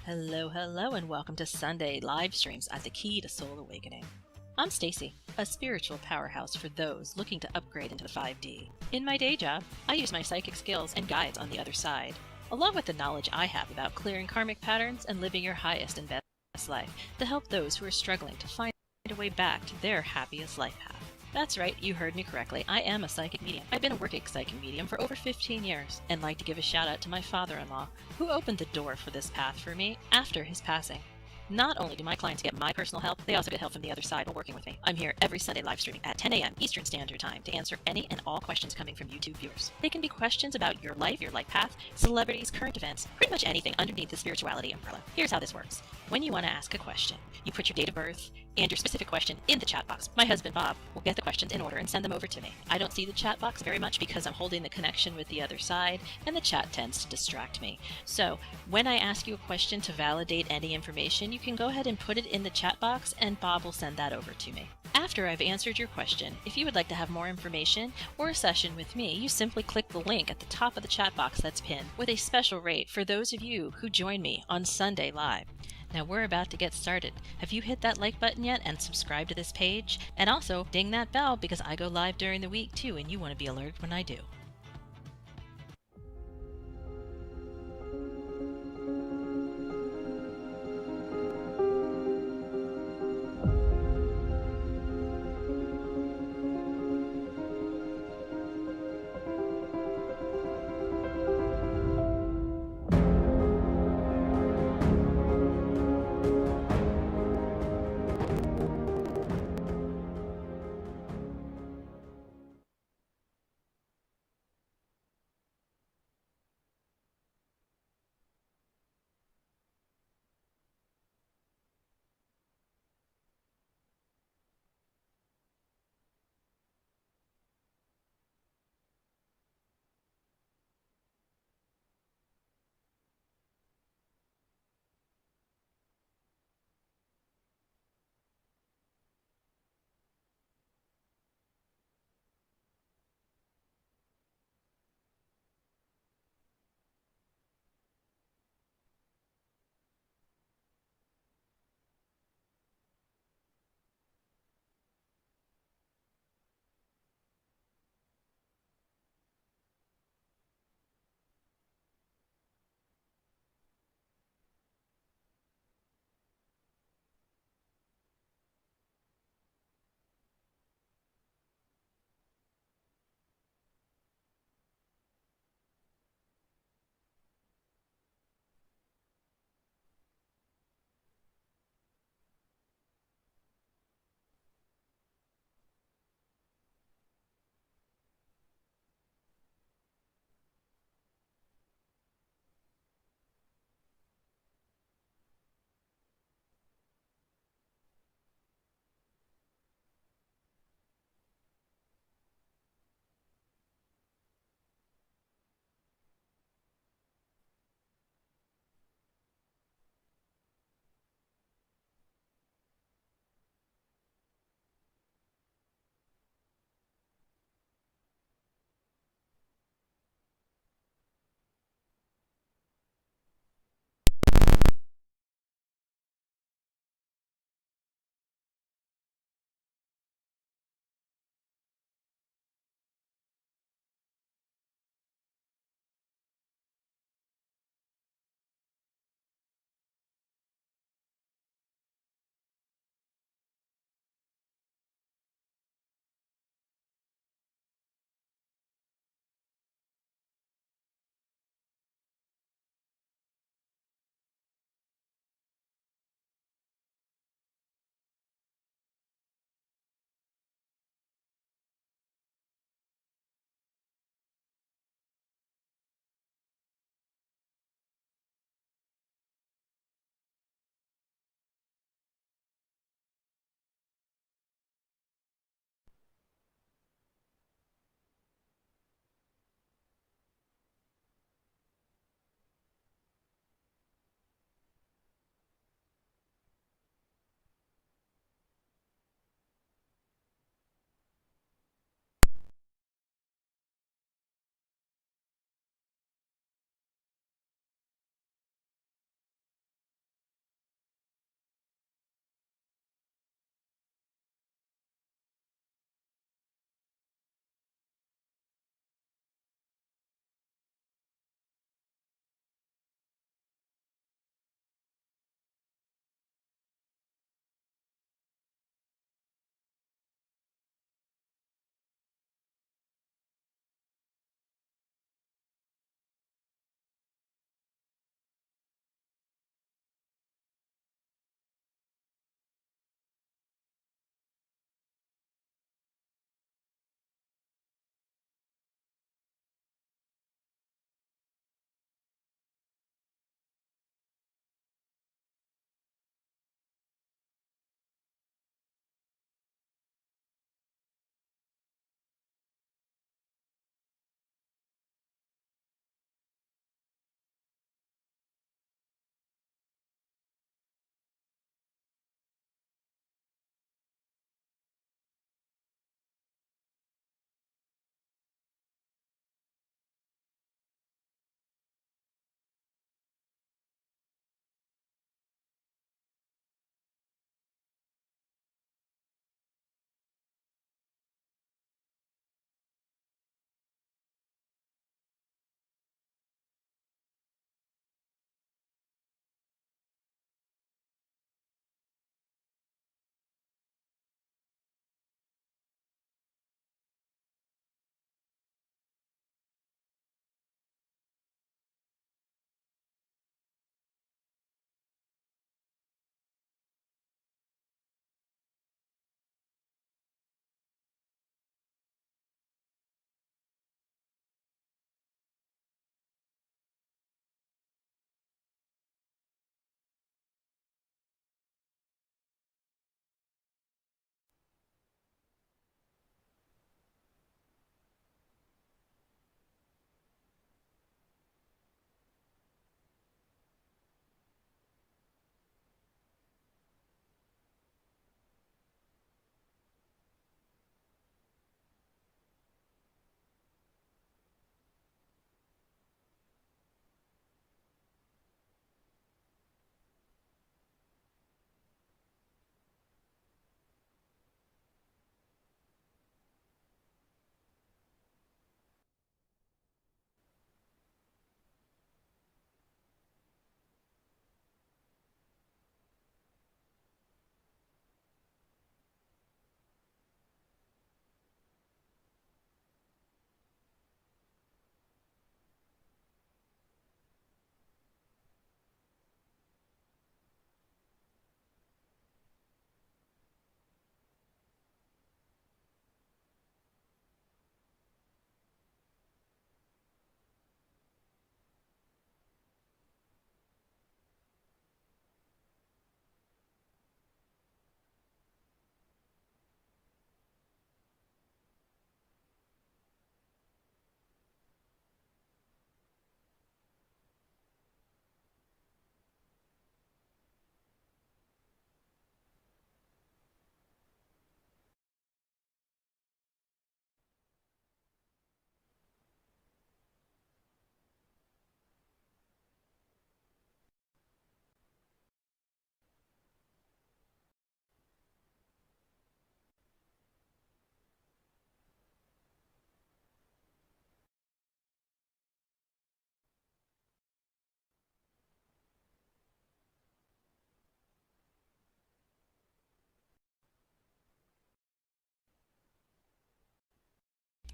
Hello, hello, and welcome to Sunday live streams at the Key to Soul Awakening. I'm Stacie, a spiritual powerhouse for those looking to upgrade into the 5D. In my day job, I use my psychic skills and guides on the other side, along with the knowledge I have about clearing karmic patterns and living your highest and best life, to help those who are struggling to find a way back to their happiest life path. That's right, you heard me correctly. I am a psychic medium. I've been a working psychic medium for over 15 years, and like to give a shout out to my father-in-law, who opened the door for this path for me after his passing. Not only do my clients get my personal help, they also get help from the other side while working with me. I'm here every Sunday live streaming at 10 a.m. Eastern Standard Time to answer any and all questions coming from YouTube viewers. They can be questions about your life path, celebrities, current events, pretty much anything underneath the spirituality umbrella. Here's how this works. When you want to ask a question, you put your date of birth and your specific question in the chat box. My husband, Bob, will get the questions in order and send them over to me. I don't see the chat box very much because I'm holding the connection with the other side, and the chat tends to distract me. So when I ask you a question to validate any information, you can go ahead and put it in the chat box and Bob will send that over to me. After I've answered your question, if you would like to have more information or a session with me, you simply click the link at the top of the chat box that's pinned with a special rate for those of you who join me on Sunday Live. Now we're about to get started. Have you hit that like button yet and subscribed to this page? And also ding that bell because I go live during the week too and you want to be alerted when I do.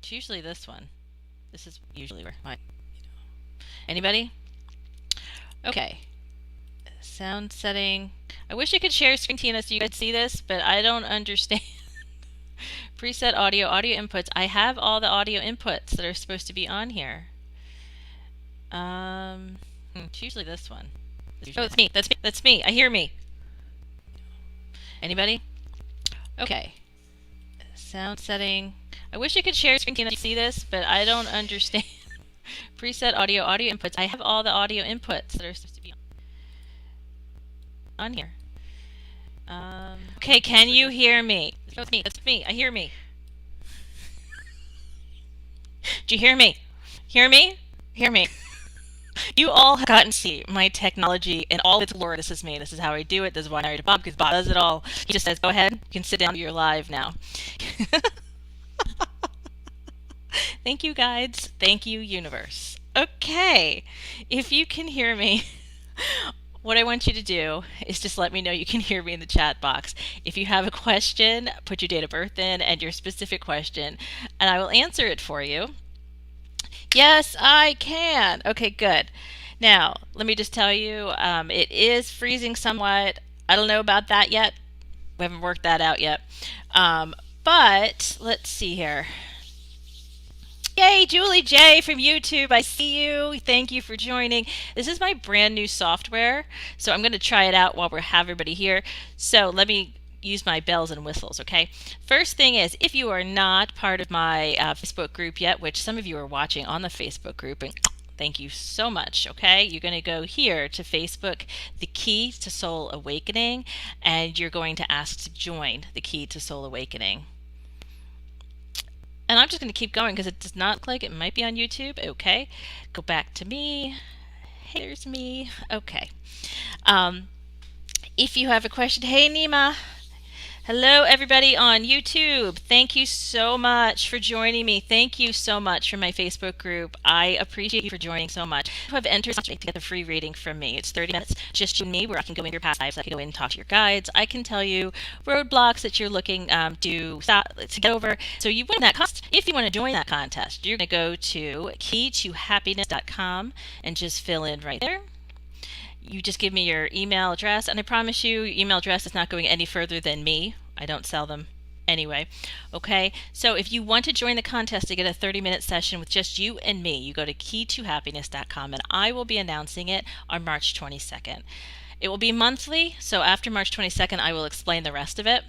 It's usually this one. This is usually where my... Anybody? Okay. Sound setting. I wish I could share screen, Tina, so you could see this, but I don't understand. Preset audio inputs. I have all the audio inputs that are supposed to be on here. It's usually this one. Oh, it's me. That's me. I hear me. Anybody? Okay. Sound setting. I wish I could share screen, Tina, so you see this, but I don't understand. Preset audio inputs. I have all the audio inputs that are supposed to be on here. Okay, can you hear me? Oh, it's me. That's me. I hear me. Do you hear me? Hear me? Hear me. You all have gotten to see my technology in all its glory. This is me. This is how I do it. This is why I married Bob, because Bob does it all. He just says, go ahead. You can sit down. You're live now. Thank you, guides. Thank you, universe. Okay. If you can hear me, what I want you to do is just let me know you can hear me in the chat box. If you have a question, put your date of birth in and your specific question, and I will answer it for you. Yes, I can. Okay, good. Now, let me just tell you, it is freezing somewhat. I don't know about that yet. We haven't worked that out yet. But let's see here. Yay, Julie J from YouTube. I see you. Thank you for joining. This is my brand new software, so I'm going to try it out while we have everybody here. So let me use my bells and whistles, okay? First thing is, if you are not part of my Facebook group yet, which some of you are watching on the Facebook group, and thank you so much, okay? You're going to go here to Facebook, The Key to Soul Awakening, and you're going to ask to join The Key to Soul Awakening. And I'm just going to keep going because it does not look like it might be on YouTube. Okay, go back to me. Hey, there's me. Okay. If you have a question, hey Nima. Hello everybody on YouTube. Thank you so much for joining me. Thank you so much for my Facebook group. I appreciate you for joining so much. You have entered to get the free reading from me. It's 30 minutes, just you and me, where I can go into your past lives. I can go in and talk to your guides. I can tell you roadblocks that you're looking to get over. So you win that contest. If you want to join that contest, you're going to go to keytohappiness.com and just fill in right there. You just give me your email address, and I promise you, your email address is not going any further than me. I don't sell them anyway. Okay, so if you want to join the contest to get a 30-minute session with just you and me, you go to keytohappiness.com, and I will be announcing it on March 22nd. It will be monthly, so after March 22nd, I will explain the rest of it.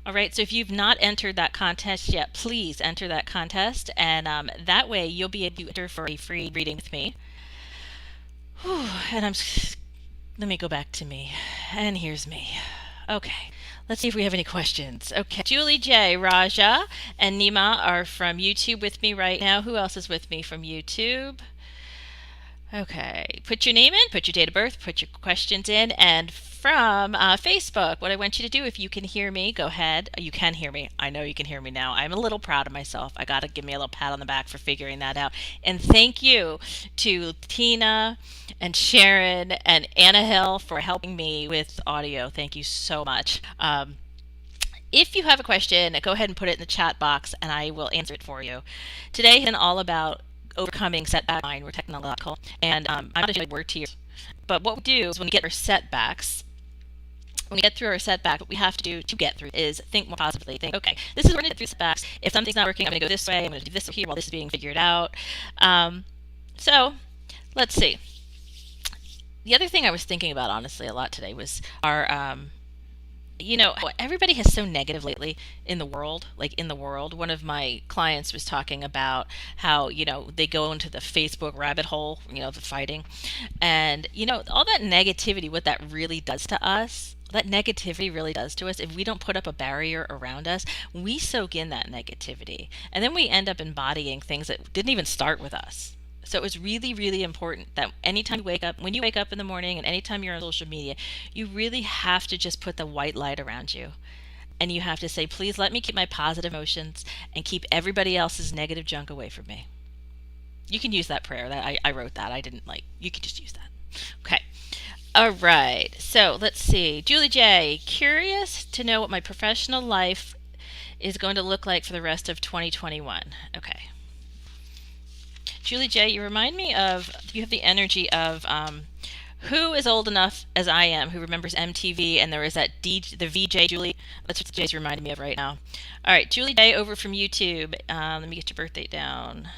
All right, so if you've not entered that contest yet, please enter that contest, and that way you'll be able to enter for a free reading with me. Whew, and let me go back to me, and here's me. Okay, let's see if we have any questions. Okay, Julie J, Raja, and Nima are from YouTube with me right now. Who else is with me from YouTube? Okay, put your name in, put your date of birth, put your questions in, and from Facebook, what I want you to do, if you can hear me, go ahead. You can hear me. I know you can hear me now. I'm a little proud of myself. I got to give me a little pat on the back for figuring that out. And thank you to Tina and Sharon and Anna Hill for helping me with audio. Thank you so much. If you have a question, go ahead and put it in the chat box and I will answer it for you. Today has been all about overcoming setbacks. We're technological, and I'm not a word to you. But what we do is when we get our setbacks, when we get through our setback, what we have to do to get through is think more positively. Think, okay, this is where I'm going to get through setbacks. If something's not working, I'm going to go this way. I'm going to do this here while this is being figured out. So let's see. The other thing I was thinking about, honestly, a lot today was our, you know, everybody has so negative lately in the world, One of my clients was talking about how, you know, they go into the Facebook rabbit hole, you know, the fighting. And, you know, all that negativity, what that really does to us, that negativity really does to us, if we don't put up a barrier around us, we soak in that negativity. And then we end up embodying things that didn't even start with us. So it was really, really important that anytime you wake up, when you wake up in the morning and anytime you're on social media, you really have to just put the white light around you. And you have to say, please let me keep my positive emotions and keep everybody else's negative junk away from me. You can use that prayer. That I wrote that. I didn't you can just use that. Okay. All right. So let's see. Julie J, curious to know what my professional life is going to look like for the rest of 2021. Okay. Julie J, you remind me of, you have the energy of who is old enough as I am, who remembers MTV, and there was that the VJ Julie. That's what Jay's reminding me of right now. All right, Julie J over from YouTube. Let me get your birthday down.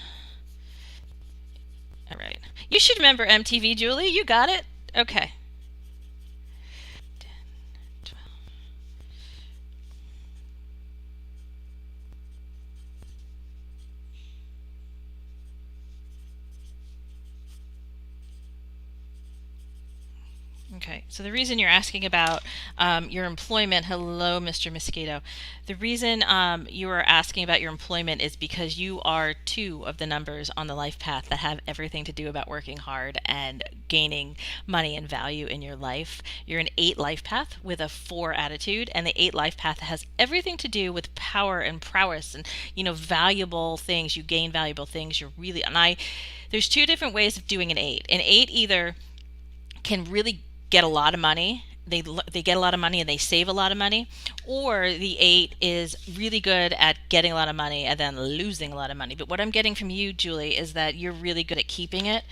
All right. You should remember MTV, Julie. You got it. Okay. 10, 12. Okay, so the reason you're asking about your employment, hello, Mr. Mosquito. The reason you are asking about your employment is because you are 2 of the numbers on the life path that have everything to do about working hard and gaining money and value in your life. You're an 8 life path with a 4 attitude, and the 8 life path has everything to do with power and prowess and, valuable things. You gain valuable things. You're really, there's 2 different ways of doing an 8. An 8 either can really get a lot of money. They get a lot of money and they save a lot of money, or the 8 is really good at getting a lot of money and then losing a lot of money. But what I'm getting from you, Julie, is that you're really good at keeping it.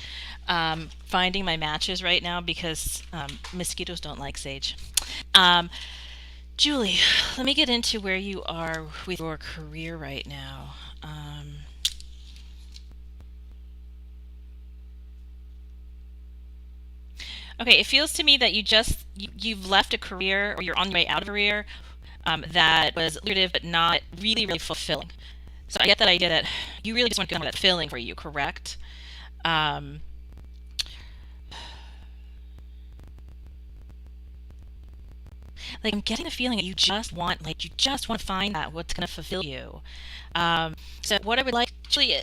Finding my matches right now because mosquitoes don't like sage. Julie, let me get into where you are with your career right now. Okay, it feels to me that you've left a career, or you're on your way out of a career that was lucrative but not really, really fulfilling. So I get that idea that you really just want to go that fulfilling for you, correct? Um, like I'm getting the feeling that you just want to find that what's going to fulfill you. So what I would like, Julie,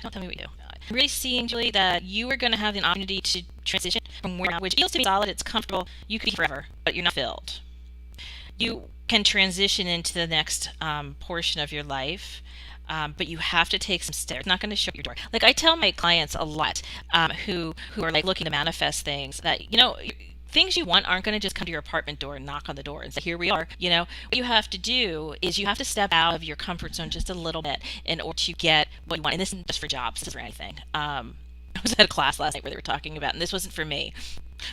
don't tell me what you do. I'm really seeing, Julie, that you are going to have the opportunity to transition from where you're at, which feels to me solid, it's comfortable, you could be forever, but you're not filled. You can transition into the next portion of your life. But you have to take some steps. It's not going to show your door. Like I tell my clients a lot, who are like looking to manifest things, that things you want aren't going to just come to your apartment door and knock on the door and say, here we are. What you have to do is you have to step out of your comfort zone just a little bit in order to get what you want. And this isn't just for jobs, this is for anything. I was at a class last night where they were talking about, and this wasn't for me,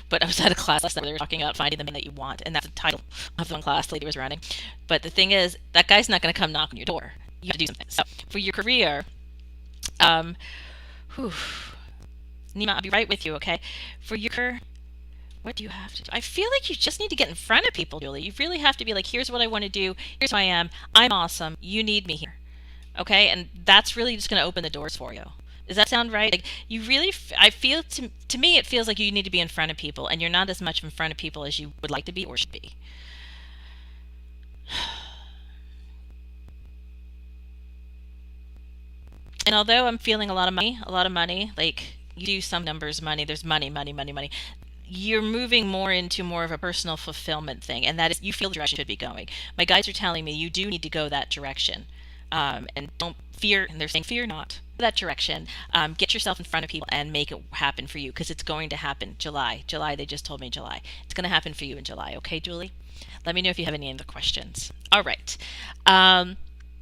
but I was at a class last night where they were talking about finding the man that you want. And that's the title of the one class the lady was running. But the thing is, that guy's not going to come knock on your door. You have to do something. So for your career, Nima, I'll be right with you, okay? For your career, what do you have to do? I feel like you just need to get in front of people, Julie. You really have to be like, here's what I want to do. Here's who I am. I'm awesome. You need me here. Okay? And that's really just going to open the doors for you. Does that sound right? Like you really, I feel, to me, it feels like you need to be in front of people, and you're not as much in front of people as you would like to be or should be. And although I'm feeling a lot of money, like you do some numbers, money, there's money, money, money, money. You're moving more into more of a personal fulfillment thing, and that is you feel the direction you should be going. My guides are telling me you do need to go that direction, and don't fear. And they're saying fear not that direction. Get yourself in front of people and make it happen for you, because it's going to happen. July. They just told me July. It's going to happen for you in July. Okay, Julie. Let me know if you have any other questions. All right.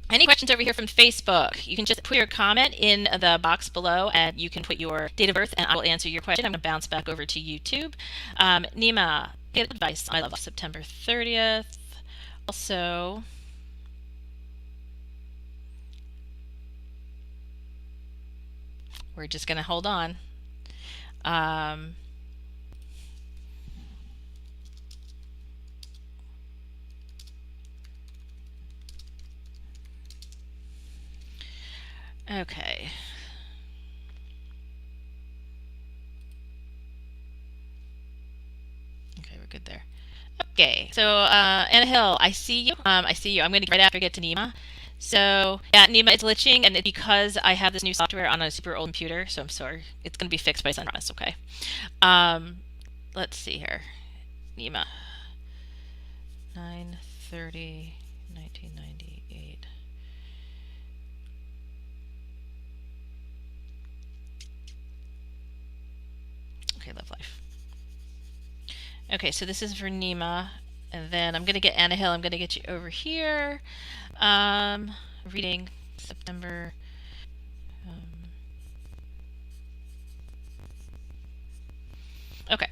Any questions over here from Facebook? You can just put your comment in the box below, and you can put your date of birth, and I will answer your question. I'm going to bounce back over to YouTube. Nima, get advice. I love September 30th. Also, we're just going to hold on. Okay. Okay, we're good there. Okay, so Anna Hill, I see you. I see you. I'm going to right after I get to Nima. So yeah, Nima, it's glitching, and it's because I have this new software on a super old computer. So I'm sorry. It's going to be fixed by Sunday, I promise. Okay. Let's see here. Nima. 9/30, 1998. Okay, love life. Okay, so this is for Nima. And then I'm going to get Anna Hill. I'm going to get you over here. Reading September. Okay.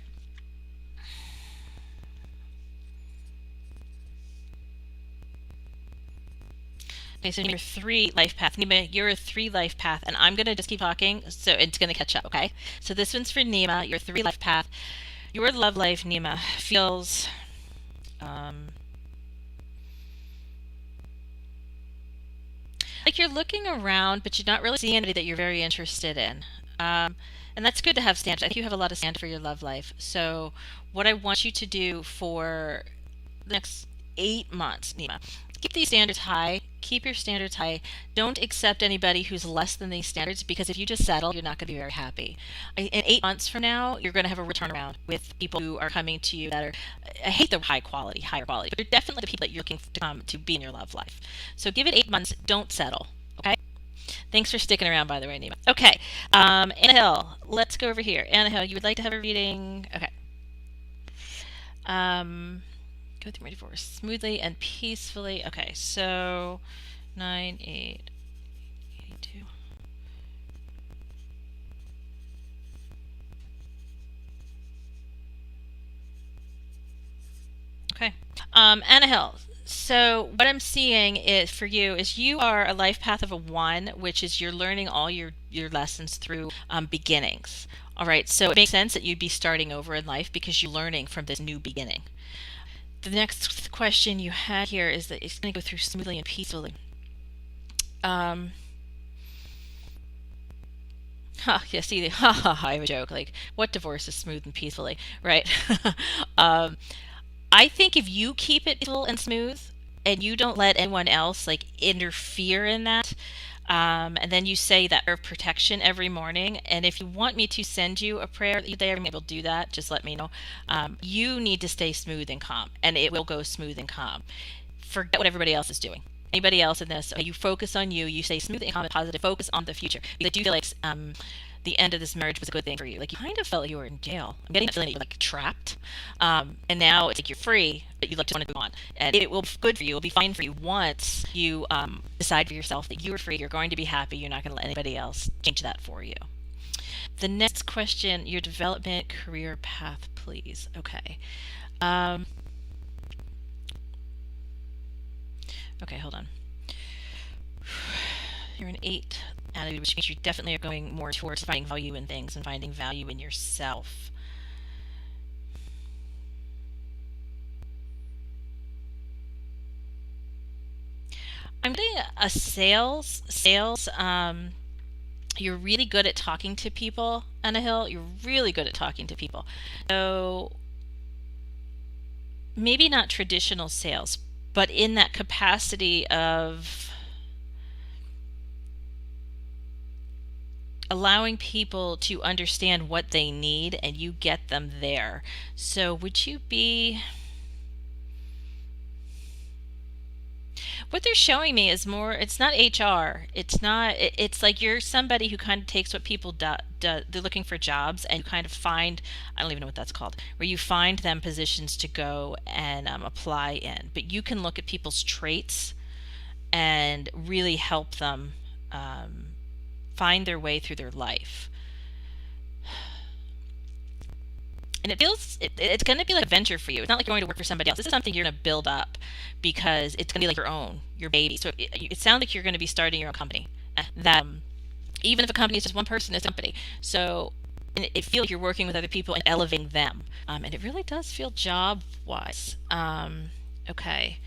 Okay, so you're 3 life path. Nima, you're a 3 life path, and I'm going to just keep talking, so it's going to catch up, okay? So this one's for Nima, your 3 life path. Your love life, Nima, feels like you're looking around, but you're not really seeing anybody that you're very interested in. And that's good to have standards. I think you have a lot of standards for your love life. So what I want you to do for the next 8 months, Nima, keep these standards high. Keep your standards high. Don't accept anybody who's less than these standards, because if you just settle, you're not going to be very happy. In 8 months from now, you're going to have a turnaround with people who are coming to you that are, I hate the higher quality, but they're definitely the people that you're looking to come to be in your love life. So give it 8 months. Don't settle. Okay. Thanks for sticking around, by the way, Nima. Okay. Anna Hill, let's go over here. Anna Hill, you would like to have a reading? Okay. Go through my divorce smoothly and peacefully. Okay, so 9, 8, 82. Okay. Anna Hill. So what I'm seeing is for you is you are a life path of a 1, which is you're learning all your lessons through beginnings. All right, so it makes sense that you'd be starting over in life because you're learning from this new beginning. The next question you had here is that it's going to go through smoothly and peacefully. Yeah, see, I have a joke, like, what divorce is smooth and peacefully, right? I think if you keep it peaceful and smooth, and you don't let anyone else, like, interfere in that, and then you say that prayer of protection every morning. And if you want me to send you a prayer there, maybe I'll do that. Just let me know. You need to stay smooth and calm, and it will go smooth and calm. Forget what everybody else is doing. Anybody else in this, you focus on you. You stay smooth and calm and positive. Focus on the future. Because I do feel like the end of this marriage was a good thing for you. Like, you kind of felt like you were in jail. I'm getting the feeling that you're like trapped. And now it's like you're free, but you just want to move on. And it will be good for you. It will be fine for you once you decide for yourself that you are free. You're going to be happy. You're not going to let anybody else change that for you. The next question, your development career path, please. Okay. Okay, hold on. You're an 8 attitude, which means you definitely are going more towards finding value in things and finding value in yourself. I'm getting a sales. You're really good at talking to people, Anna Hill. You're really good at talking to people. So maybe not traditional sales, but in that capacity of allowing people to understand what they need and you get them there. So would you be... What they're showing me is more, it's not HR. It's like you're somebody who kind of takes what people do, they're looking for jobs, and you kind of find, I don't even know what that's called, where you find them positions to go and apply in. But you can look at people's traits and really help them find their way through their life. And it feels, it's going to be like a venture for you. It's not like you're going to work for somebody else. This is something you're going to build up because it's going to be like your own, your baby. So it sounds like you're going to be starting your own company. That even if a company is just one person, it's a company. So it feels like you're working with other people and elevating them. And it really does feel job-wise. Okay.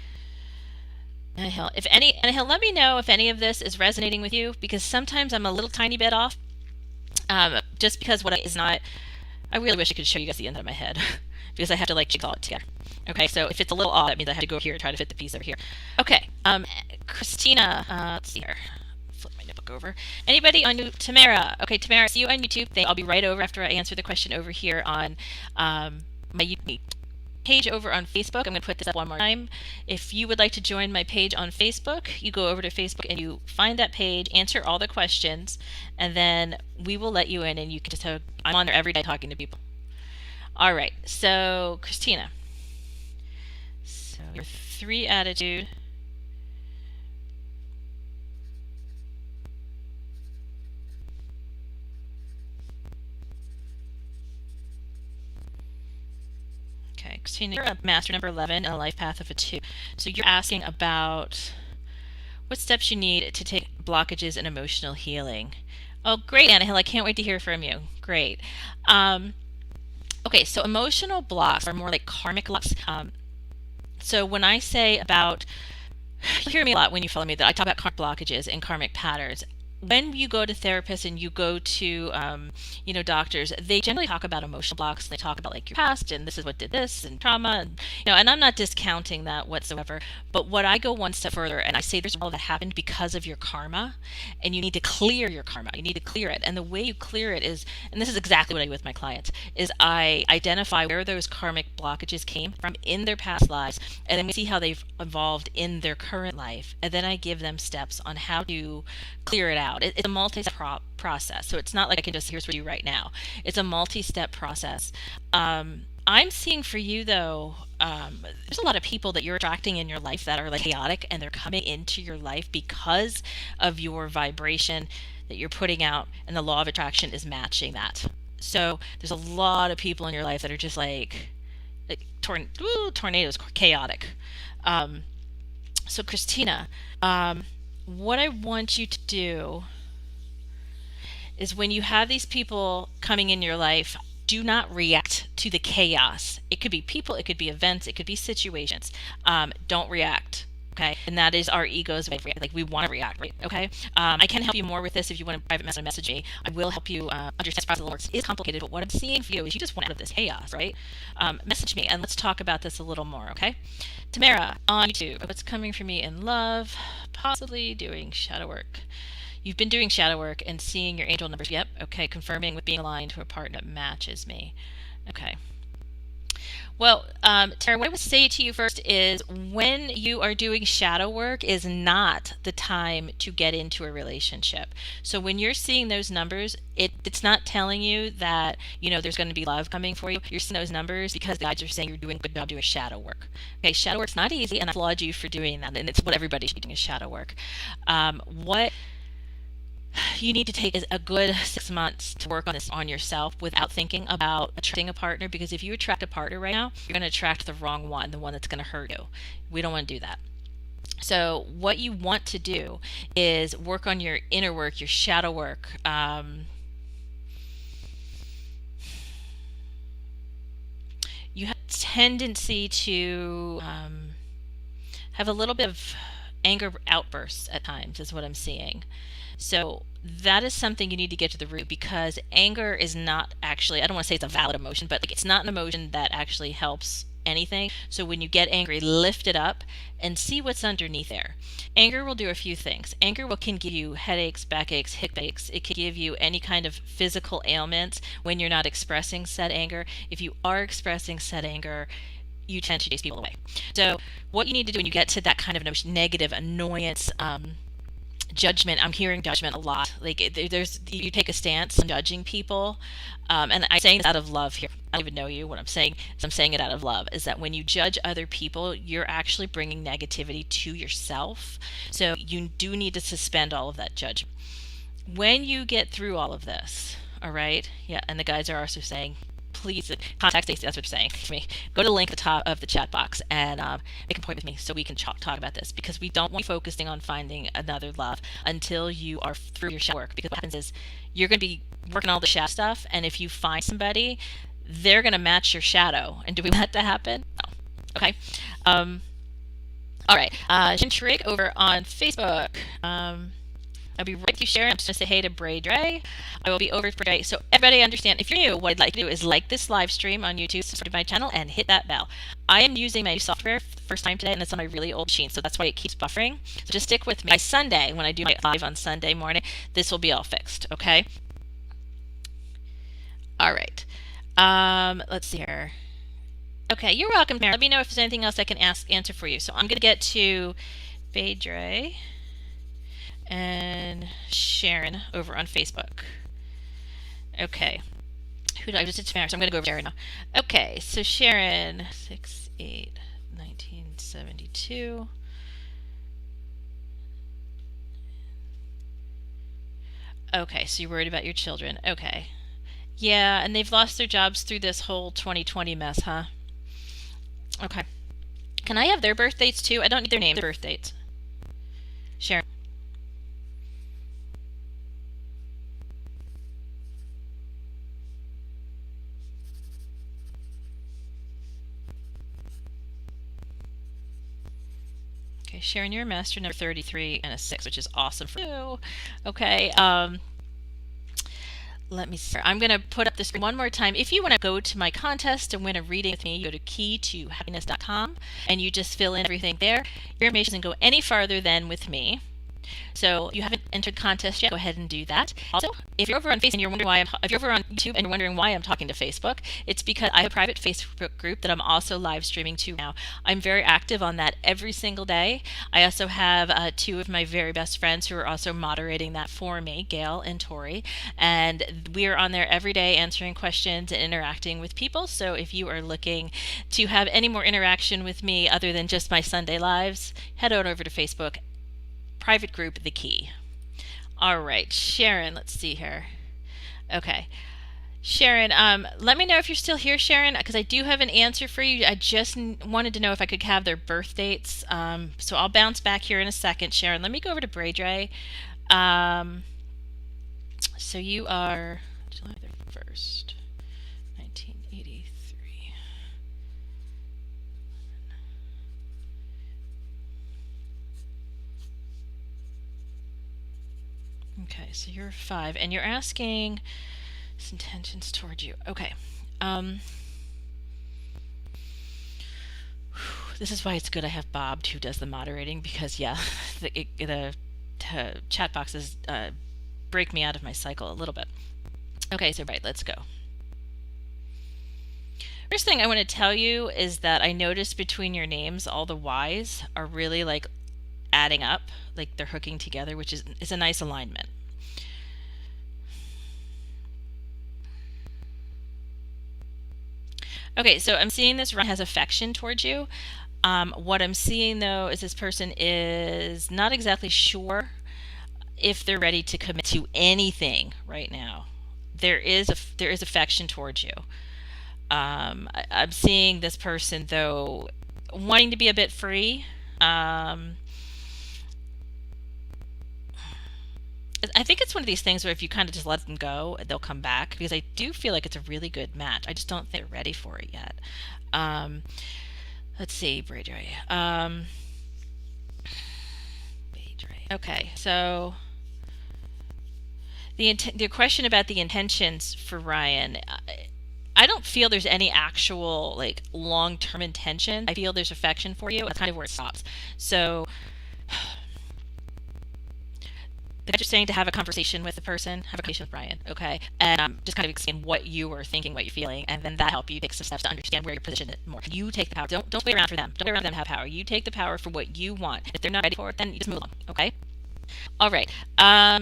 Anna Hill, Anna Hill, let me know if any of this is resonating with you, because sometimes I'm a little tiny bit off. Just because what is not... I really wish I could show you guys the end of my head because I have to like jigsaw it together. Okay, so if it's a little off, that means I have to go here and try to fit the piece over here. Okay, Christina, let's see here. Flip my notebook over. Anybody on Tamara? Okay, Tamara, I see you on YouTube. I'll be right over after I answer the question over here on my YouTube page over on Facebook. I'm going to put this up one more time. If you would like to join my page on Facebook, you go over to Facebook and you find that page, answer all the questions, and then we will let you in, and you can just have, I'm on there every day talking to people. All right, so Christina. your 3 attitude. Okay, Christina, you're a master number 11 and a life path of a 2. So you're asking about what steps you need to take blockages and emotional healing. Oh, great, Anna Hill. I can't wait to hear from you. Great. Okay, so emotional blocks are more like karmic blocks. So when I say about, you'll hear me a lot when you follow me that I talk about karmic blockages and karmic patterns. When you go to therapists and you go to, doctors, they generally talk about emotional blocks. They talk about like your past and this is what did this and trauma, and I'm not discounting that whatsoever. But what I go one step further and I say there's all that happened because of your karma, and you need to clear your karma. You need to clear it, and the way you clear it is, and this is exactly what I do with my clients, is I identify where those karmic blockages came from in their past lives, and then we see how they've evolved in their current life, and then I give them steps on how to clear it out. It's a multi-step process, so it's not like I can just here's what you do right now. It's a multi-step process. I'm seeing for you though, there's a lot of people that you're attracting in your life that are like chaotic, and they're coming into your life because of your vibration that you're putting out, and the law of attraction is matching that. So there's a lot of people in your life that are just like tornadoes, chaotic. So Christina, what I want you to do is when you have these people coming in your life, do not react to the chaos. It could be people, it could be events, it could be situations. Don't react. Okay, and that is our ego's way of react. Like we want to react, right? Okay, I can help you more with this if you want to private message me. I will help you understand this process a little more. It is complicated, but what I'm seeing for you is you just want out of this chaos, right? Message me and let's talk about this a little more, okay? Tamara on YouTube, what's coming for me in love? Possibly doing shadow work. You've been doing shadow work and seeing your angel numbers. Yep, okay, confirming with being aligned to a partner that matches me. Okay. Well, Tara, what I would say to you first is when you are doing shadow work is not the time to get into a relationship. So when you're seeing those numbers, it's not telling you that, there's going to be love coming for you. You're seeing those numbers because the guides are saying you're doing a good job doing shadow work. Okay, shadow work's not easy, and I applaud you for doing that, and it's what everybody should be doing is shadow work. What you need to take is a good 6 months to work on this on yourself without thinking about attracting a partner, because if you attract a partner right now, you're going to attract the wrong one, the one that's going to hurt you. We don't want to do that. So what you want to do is work on your inner work, your shadow work. You have a tendency to have a little bit of anger outbursts at times is what I'm seeing. So that is something you need to get to the root, because anger is not actually, I don't want to say it's a valid emotion, but it's not an emotion that actually helps anything. So when you get angry, lift it up and see what's underneath there. Anger will do a few things. Anger can give you headaches, backaches, hip aches. It can give you any kind of physical ailments when you're not expressing said anger. If you are expressing said anger, you tend to chase people away. So what you need to do when you get to that kind of negative annoyance, judgment, I'm hearing judgment a lot. Like you take a stance on judging people, and I'm saying this out of love here. I don't even know you. What I'm saying is I'm saying it out of love, is that when you judge other people, you're actually bringing negativity to yourself. So you do need to suspend all of that judgment. When you get through all of this, all right, yeah, and the guys are also saying, please contact Stacie. That's what they're saying to me. Go to the link at the top of the chat box and make an appointment with me so we can talk about this, because we don't want you focusing on finding another love until you are through your shadow work. Because what happens is you're going to be working all the shadow stuff, and if you find somebody, they're going to match your shadow. And do we want that to happen? No. Okay. All right. Shin Trig over on Facebook. I'll be right with you, Sharon. I'm just going to say hey to Bray Dre. I will be over for Dre. So everybody understand, if you're new, what I'd like to do is like this live stream on YouTube, subscribe to my channel, and hit that bell. I am using my new software for the first time today, and it's on my really old machine, so that's why it keeps buffering. So just stick with me. By Sunday, when I do my live on Sunday morning, this will be all fixed, okay? All right. Let's see here. Okay, you're welcome, Mary. Let me know if there's anything else I can answer for you. So I'm going to get to Bray Dre and Sharon over on Facebook. Okay. Who did I just did Sharon? So I'm going to go over Sharon now. Okay, so Sharon, 6/8/19. 72. Okay, so you're worried about your children. Okay. Yeah, and they've lost their jobs through this whole 2020 mess, huh? Okay. Can I have their birth dates too? I don't need their names, their birth dates. Sharon. Okay, Sharon, you're a master number 33 and a 6, which is awesome for you. Okay, let me see. I'm going to put up the screen one more time. If you want to go to my contest and win a reading with me, you go to keytohappiness.com and you just fill in everything there. Your information doesn't go any farther than with me. So if you haven't entered the contest yet, go ahead and do that. Also, if you're over on Facebook and you're wondering why if you're over on YouTube and you're wondering why I'm talking to Facebook, it's because I have a private Facebook group that I'm also live streaming to now. I'm very active on that every single day. I also have 2 of my very best friends who are also moderating that for me, Gail and Tori, and we are on there every day answering questions and interacting with people. So if you are looking to have any more interaction with me other than just my Sunday lives, head on over to Facebook. Private group, the key. All right, Sharon, let's see here. Okay, Sharon, let me know if you're still here, Sharon, because I do have an answer for you. I just wanted to know if I could have their birth dates. So I'll bounce back here in a second, Sharon. Let me go over to Braydre. So you are July 1st, 1983. Okay, so you're 5, and you're asking his intentions toward you. Okay. This is why it's good I have Bob who does the moderating, because yeah, the chat boxes break me out of my cycle a little bit. Okay, so right, let's go. First thing I want to tell you is that I noticed between your names all the Y's are really like adding up, like they're hooking together, which is a nice alignment. Okay, so I'm seeing this Ryan has affection towards you. What I'm seeing though is this person is not exactly sure if they're ready to commit to anything right now. There is affection towards you. I'm seeing this person though wanting to be a bit free. I think it's one of these things where if you kind of just let them go, they'll come back, because I do feel like it's a really good match. I just don't think they're ready for it yet. Let's see, Braydre. Okay, so the question about the intentions for Ryan, I don't feel there's any actual like long-term intention. I feel there's affection for you. That's kind of where it stops. So the guys are saying to have a conversation with the person, have a conversation with Brian, okay? And just kind of explain what you were thinking, what you're feeling, and then that help you take some steps to understand where you're positioned more. You take the power. Don't wait around for them. Don't wait around for them to have power. You take the power for what you want. If they're not ready for it, then you just move on, okay? All right.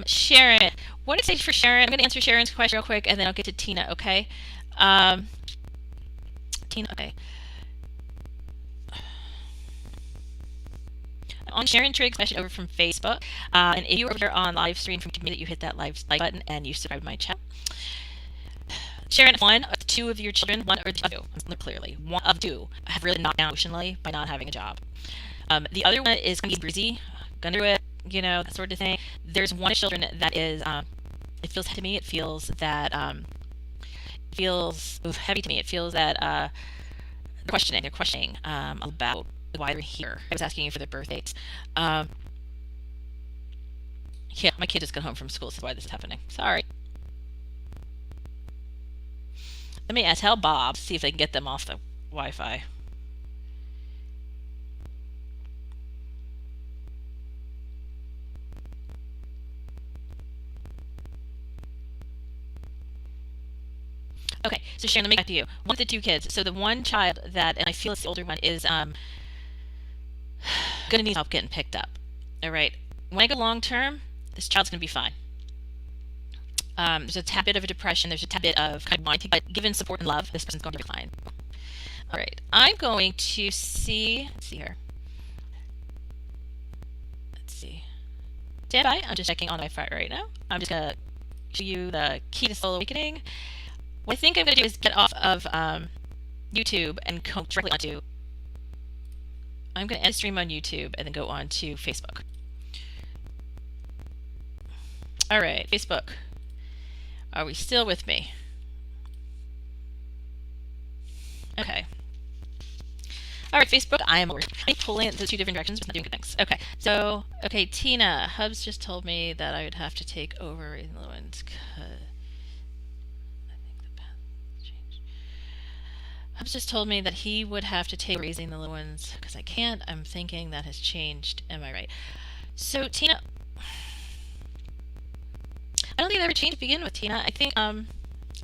Sharon, what is it for Sharon? I'm going to answer Sharon's question real quick, and then I'll get to Tina, okay? Tina, okay. On Sharon Triggs' question over from Facebook, and if you were over on live stream from me, that you hit that like button and you subscribe to my chat. Sharon, 1 or 2 of your children, 1 or 2, clearly, 1 of 2 have really knocked down emotionally by not having a job. The other one is going to be breezy, gonna do it, you know, that sort of thing. There's one of children that is, it feels heavy to me. It feels that, heavy to me. It feels that they're questioning about why they're here. I was asking you for their birth dates. Yeah, my kid just got home from school, so that's why this is happening. Sorry. Let me tell Bob, see if they can get them off the Wi-Fi. Okay, so Sharon, let me get back to you. One of the 2 kids. So the one child that, and I feel it's the older one, is gonna need help getting picked up. All right. When I go long term, this child's gonna be fine. There's a tad bit of a depression. There's a tad bit of kind of wanting, but given support and love, this person's going to be fine. All right. I'm going to see. Let's see here. Stand by. I'm just checking on Wi-Fi right now. I'm just going to show you the key to soul awakening. What I think I'm going to do is get off of YouTube and go directly onto. I'm going to end stream on YouTube and then go on to Facebook. All right, Facebook. Are we still with me? Okay. All right, Facebook. I am pulling it in 2 different directions, but not doing good things. Okay. So, okay, Tina. Hubs just told me that I would have to take over in the ones. I think the path changed. Hubs just told me that he would have to take raising the little ones because I can't. I'm thinking that has changed. Am I right? So, Tina. I don't think it ever changed to begin with, Tina. I think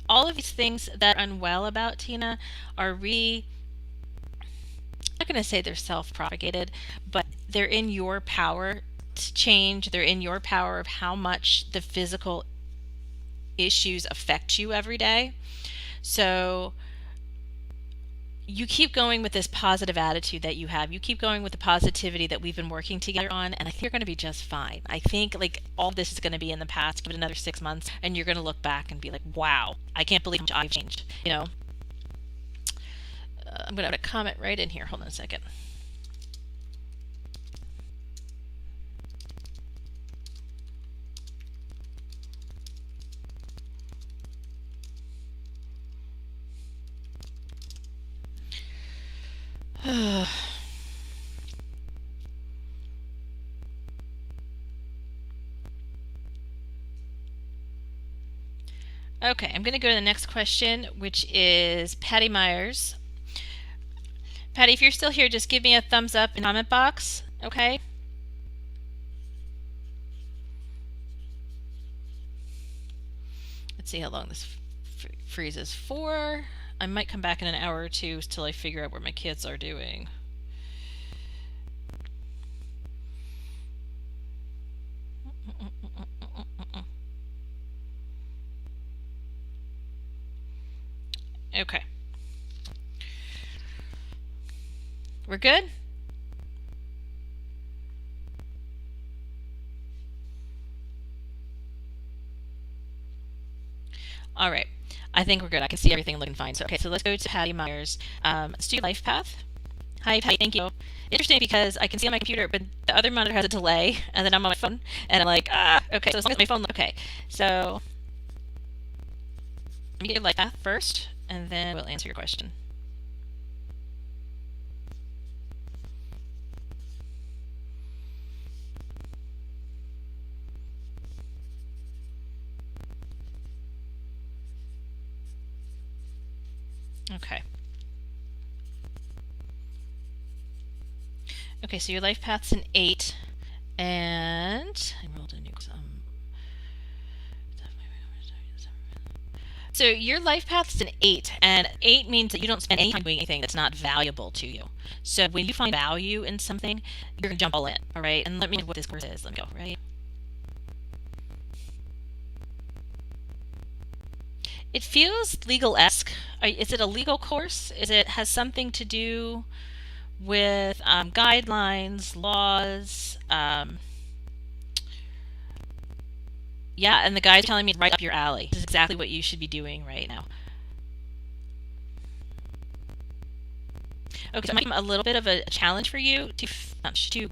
all of these things that are unwell about Tina are I'm not going to say they're self-propagated, but they're in your power to change. They're in your power of how much the physical issues affect you every day. So you keep going with this positive attitude that you have. You keep going with the positivity that we've been working together on, and I think you're going to be just fine. I think like all this is going to be in the past. Give it another 6 months, and you're going to look back and be like, wow, I can't believe how much I've changed. You know, I'm going to put a comment right in here. Hold on a second. Okay, I'm going to go to the next question, which is Patty Myers. Patty, if you're still here, just give me a thumbs up in the comment box, okay? Let's see how long this freezes for. I might come back in an hour or two till I figure out what my kids are doing. Okay. We're good? All right. I think we're good. I can see everything looking fine. So, okay, so let's go to Patty Myers. Let's do life path. Hi, Patty. Thank you. Interesting because I can see on my computer, but the other monitor has a delay, and then I'm on my phone, and I'm like, okay. So as long as my phone, okay. So let me get your life path first, and then we'll answer your question. Okay. Okay, so your life path's an 8, and I rolled a new. So your life path's an 8, and 8 means that you don't spend any time doing anything that's not valuable to you. So when you find value in something, you're gonna jump all in. All right, and let me know what this course is. Let me go. Right. It feels legal-esque. Is it a legal course? Has something to do with guidelines, laws? Yeah, and the guy's telling me right up your alley. This is exactly what you should be doing right now. Okay, so it might be a little bit of a challenge for you to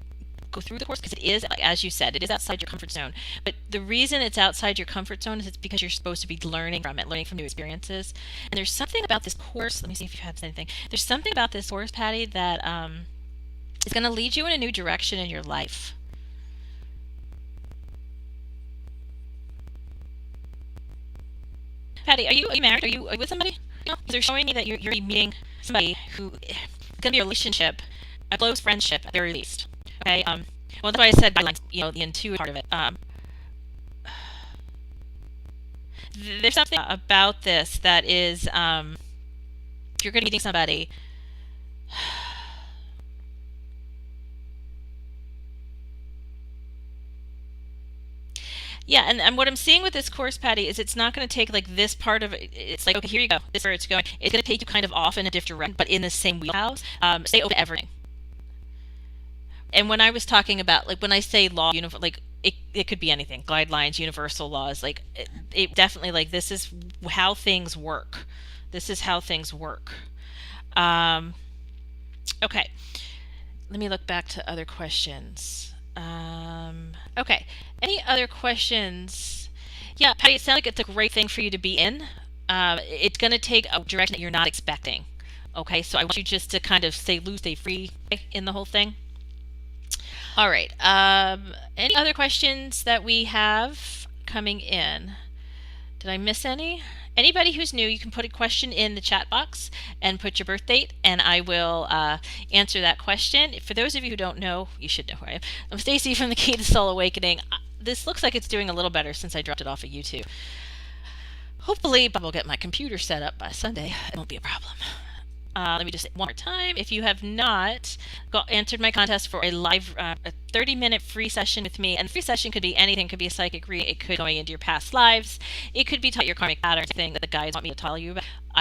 go through the course because it is, as you said, it is outside your comfort zone. But the reason it's outside your comfort zone is it's because you're supposed to be learning from it, learning from new experiences. And there's something about this course. Let me see if you have anything. There's something about this course, Patty, that is going to lead you in a new direction in your life. Patty, are you married? Are you with somebody? No, they're showing me that you're meeting somebody who is going to be a relationship, a close friendship at the very least. Okay. Well, that's why I said guidelines. You know, the intuitive part of it. There's something about this that is, if you're going to be meeting somebody. Yeah, and what I'm seeing with this course, Patty, is it's not going to take like this part of it. It's like, okay, here you go. This is where it's going. It's going to take you kind of off in a different direction, but in the same wheelhouse. Stay open to everything. And when I was talking about, like, when I say law, like it could be anything, guidelines, universal laws, like it definitely, like, this is how things work. This is how things work. Um, okay, let me look back to other questions. Okay, any other questions? Yeah, Patty, it sounds like it's a great thing for you to be in. It's going to take a direction that you're not expecting. Okay, so I want you just to kind of stay loose, stay free in the whole thing. All right. Any other questions that we have coming in? Did I miss any? Anybody who's new, you can put a question in the chat box and put your birth date, and I will answer that question. For those of you who don't know, you should know who I am. I'm Stacie from the Key to Soul Awakening. This looks like it's doing a little better since I dropped it off of YouTube. Hopefully, I will get my computer set up by Sunday. It won't be a problem. Let me just say one more time. If you have not answered my contest for a live, a 30-minute free session with me, and the free session could be anything. It could be a psychic reading. It could be going into your past lives. It could be your karmic patterns, thing that the guides want me to tell you about.